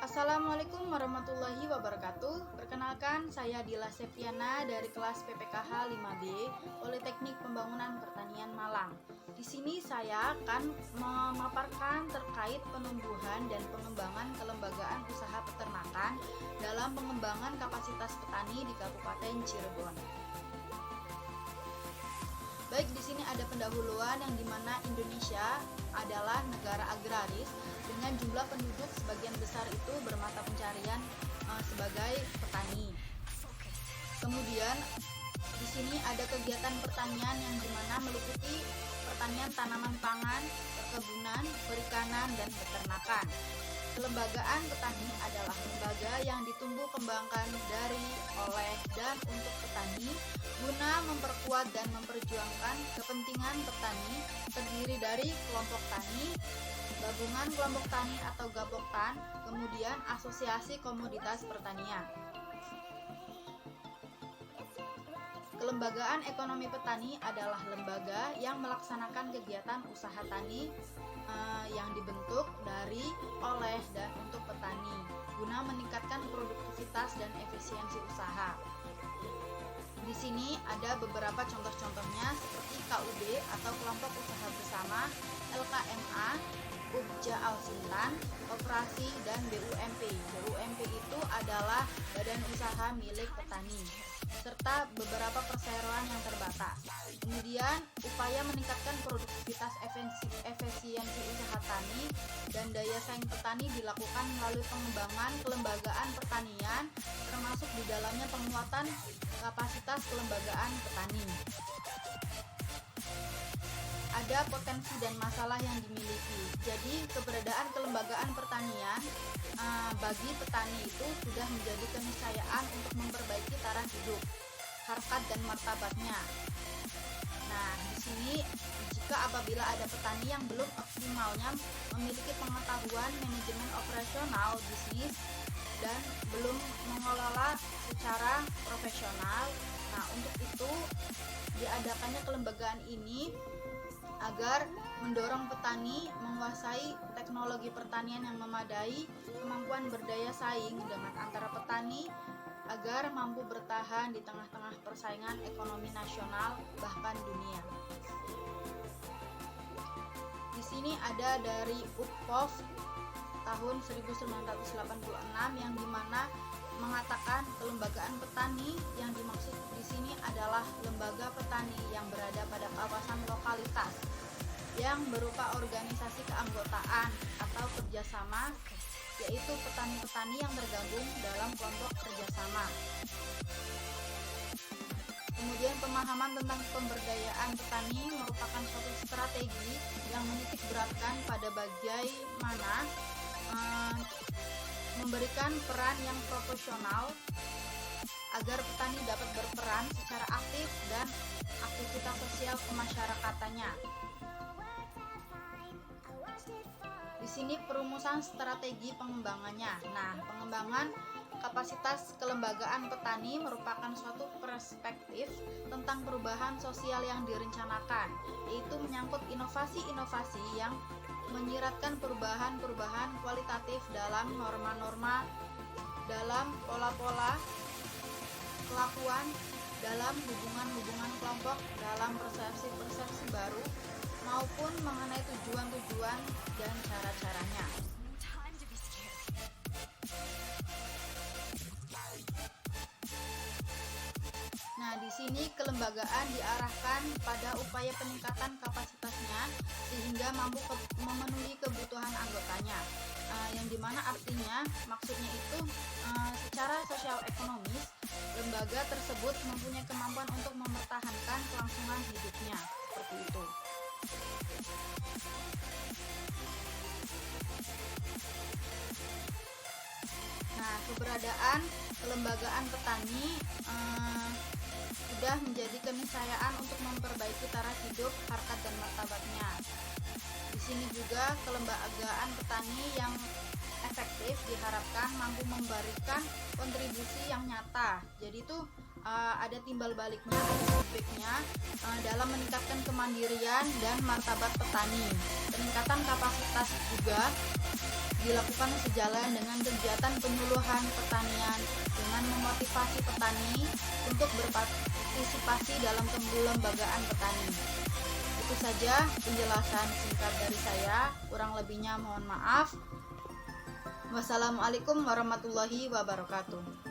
Assalamualaikum warahmatullahi wabarakatuh. Perkenalkan, saya Dila Septiana dari kelas PPKH 5B Politeknik Pembangunan Pertanian Malang. Di sini saya akan memaparkan terkait penumbuhan dan pengembangan kelembagaan usaha peternakan dalam pengembangan kapasitas petani di Kabupaten Cirebon. Baik, di sini ada pendahuluan yang dimana Indonesia adalah negara agraris dengan jumlah penduduk sebagian besar itu bermata pencarian sebagai petani. Kemudian di sini ada kegiatan pertanian yang dimana meliputi pertanian tanaman pangan, perkebunan, perikanan, dan peternakan. Kelembagaan petani adalah lembaga yang ditumbuh kembangkan dari, oleh, dan untuk petani guna memperkuat dan memperjuangkan kepentingan petani, terdiri dari kelompok tani, gabungan kelompok tani atau gaboktan, kemudian asosiasi komoditas pertanian. Kelembagaan ekonomi petani adalah lembaga yang melaksanakan kegiatan usaha tani yang dibentuk dari, oleh, dan untuk petani guna meningkatkan produktivitas dan efisiensi usaha. Di sini ada beberapa contoh-contohnya seperti KUB atau kelompok usaha bersama, LKMA, Ubja Al-Sintan, Koperasi, dan BUMP. BUMP itu adalah badan usaha milik petani, serta beberapa perseroan yang terbatas. Kemudian, upaya meningkatkan produktivitas efisiensi usaha tani dan daya saing petani dilakukan melalui pengembangan kelembagaan pertanian, termasuk di dalamnya penguatan kapasitas kelembagaan petani. Ada potensi dan masalah yang dimiliki. Jadi, keberadaan kelembagaan pertanian bagi petani itu sudah menjadi keniscayaan untuk memperbaiki taraf hidup, harkat dan martabatnya. Nah, di sini jika apabila ada petani yang belum optimalnya memiliki pengetahuan manajemen operasional bisnis dan belum mengelola secara profesional, nah untuk itu diadakannya kelembagaan ini agar mendorong petani menguasai teknologi pertanian yang memadai, kemampuan berdaya saing dengan antara petani agar mampu bertahan di tengah-tengah persaingan ekonomi nasional bahkan dunia. Di sini ada dari UPOV tahun 1986 yang dimana mengatakan kelembagaan petani yang dimaksud di sini adalah lembaga petani yang berada pada kawasan lokalitas yang berupa organisasi keanggotaan atau kerjasama, yaitu petani-petani yang tergabung dalam kelompok kerjasama. Kemudian pemahaman tentang pemberdayaan petani merupakan suatu strategi yang menitik beratkan pada bagaimana memberikan peran yang proporsional agar petani dapat berperan secara aktif dan aktivitas sosial kemasyarakatannya. Di sini perumusan strategi pengembangannya. Nah, pengembangan kapasitas kelembagaan petani merupakan suatu perspektif tentang perubahan sosial yang direncanakan, yaitu menyangkut inovasi-inovasi yang menyiratkan perubahan-perubahan kualitatif dalam norma-norma, dalam pola-pola kelakuan, dalam hubungan-hubungan kelompok, dalam persepsi-persepsi baru, maupun mengenai tujuan-tujuan dan cara-caranya. Nah, di sini kelembagaan diarahkan pada upaya peningkatan kapasitasnya sehingga mampu memenuhi kebutuhan anggotanya. Yang dimana artinya maksudnya itu secara sosial ekonomis lembaga tersebut mempunyai kemampuan untuk mempertahankan kelangsungan hidupnya, seperti itu. Nah, keberadaan kelembagaan petani sudah menjadi keniscayaan untuk memperbaiki taraf hidup, harkat dan martabatnya. Di sini juga kelembagaan petani yang efektif diharapkan mampu memberikan kontribusi yang nyata. Jadi itu ada timbal baliknya, ada feedbacknya dalam meningkatkan kemandirian dan martabat petani. Peningkatan kapasitas juga dilakukan sejalan dengan kegiatan penyuluhan pertanian dengan memotivasi petani untuk berpartisipasi dalam kelembagaan petani. Itu saja penjelasan singkat dari saya, kurang lebihnya mohon maaf. Wassalamualaikum warahmatullahi wabarakatuh.